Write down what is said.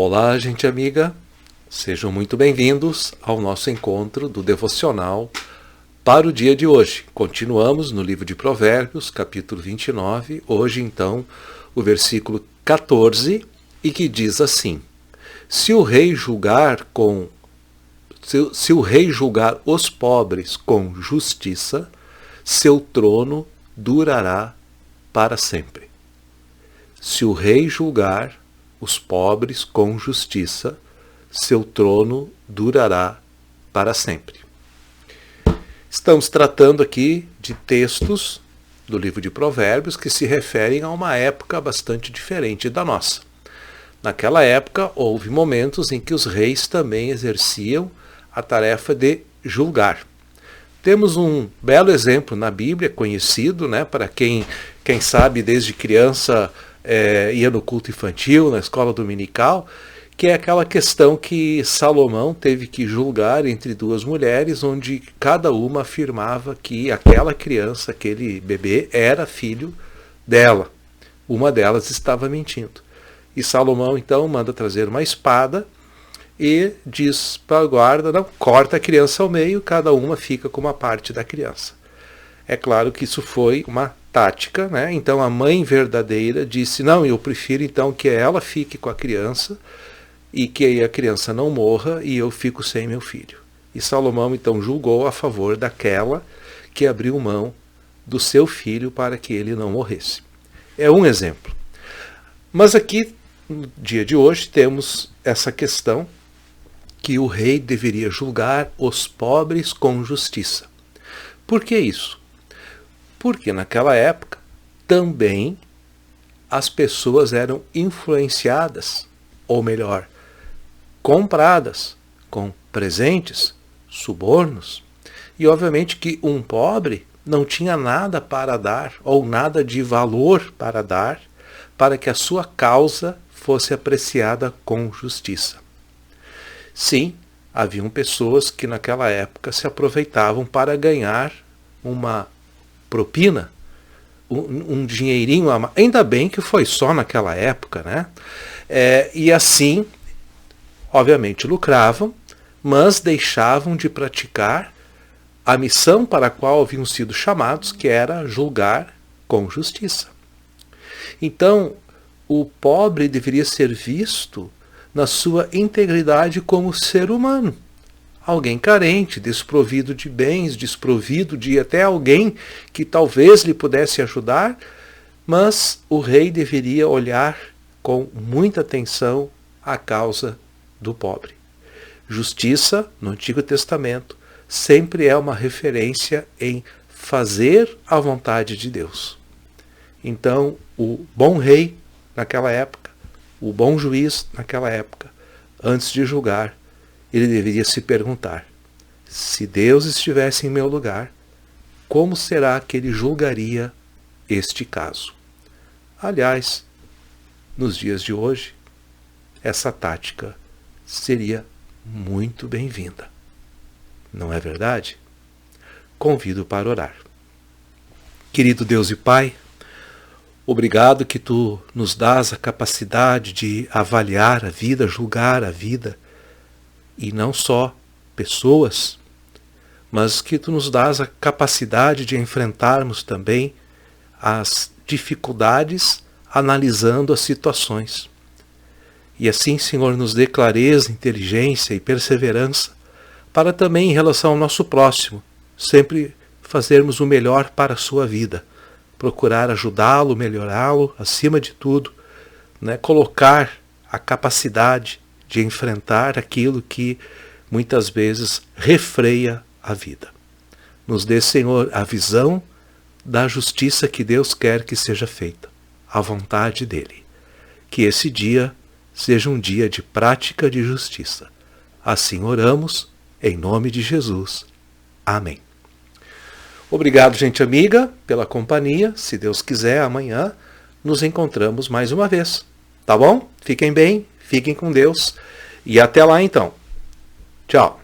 Olá, gente amiga, sejam muito bem-vindos ao nosso encontro do devocional para o dia de hoje. Continuamos no livro de Provérbios, capítulo 29, hoje então o versículo 14, e que diz assim: Se o rei julgar os pobres com justiça, seu trono durará para sempre. Se o rei julgar os pobres com justiça, seu trono durará para sempre. Estamos tratando aqui de textos do livro de Provérbios que se referem a uma época bastante diferente da nossa. Naquela época, houve momentos em que os reis também exerciam a tarefa de julgar. Temos um belo exemplo na Bíblia, conhecido, para quem sabe desde criança ia no culto infantil, na escola dominical, que é aquela questão que Salomão teve que julgar entre duas mulheres, onde cada uma afirmava que aquela criança, aquele bebê, era filho dela. Uma delas estava mentindo. E Salomão então manda trazer uma espada e diz para a guarda: não, corta a criança ao meio, cada uma fica com uma parte da criança. É claro que isso foi uma tática, Então a mãe verdadeira disse: não, eu prefiro então que ela fique com a criança e que a criança não morra e eu fico sem meu filho. E Salomão então julgou a favor daquela que abriu mão do seu filho para que ele não morresse. É um exemplo. Mas aqui, no dia de hoje, temos essa questão que o rei deveria julgar os pobres com justiça. Por que isso? Porque naquela época também as pessoas eram influenciadas, ou melhor, compradas com presentes, subornos, e obviamente que um pobre não tinha nada para dar, ou nada de valor para dar, para que a sua causa fosse apreciada com justiça. Sim, haviam pessoas que naquela época se aproveitavam para ganhar uma propina, um dinheirinho a mais. Ainda bem que foi só naquela época, e assim, obviamente, lucravam, mas deixavam de praticar a missão para a qual haviam sido chamados, que era julgar com justiça. Então, o pobre deveria ser visto na sua integridade como ser humano. Alguém carente, desprovido de bens, desprovido de até alguém que talvez lhe pudesse ajudar, mas o rei deveria olhar com muita atenção a causa do pobre. Justiça, no Antigo Testamento, sempre é uma referência em fazer a vontade de Deus. Então, o bom rei naquela época, o bom juiz naquela época, antes de julgar, ele deveria se perguntar: se Deus estivesse em meu lugar, como será que ele julgaria este caso? Aliás, nos dias de hoje, essa tática seria muito bem-vinda. Não é verdade? Convido para orar. Querido Deus e Pai, obrigado que Tu nos dás a capacidade de avaliar a vida, julgar a vida, e não só pessoas, mas que Tu nos dás a capacidade de enfrentarmos também as dificuldades analisando as situações. E assim, Senhor, nos dê clareza, inteligência e perseverança para também, em relação ao nosso próximo, sempre fazermos o melhor para a sua vida, procurar ajudá-lo, melhorá-lo, acima de tudo, colocar a capacidade de enfrentar aquilo que muitas vezes refreia a vida. Nos dê, Senhor, a visão da justiça que Deus quer que seja feita, a vontade dEle. Que esse dia seja um dia de prática de justiça. Assim oramos, em nome de Jesus. Amém. Obrigado, gente amiga, pela companhia. Se Deus quiser, amanhã nos encontramos mais uma vez. Tá bom? Fiquem bem, fiquem com Deus e até lá então. Tchau.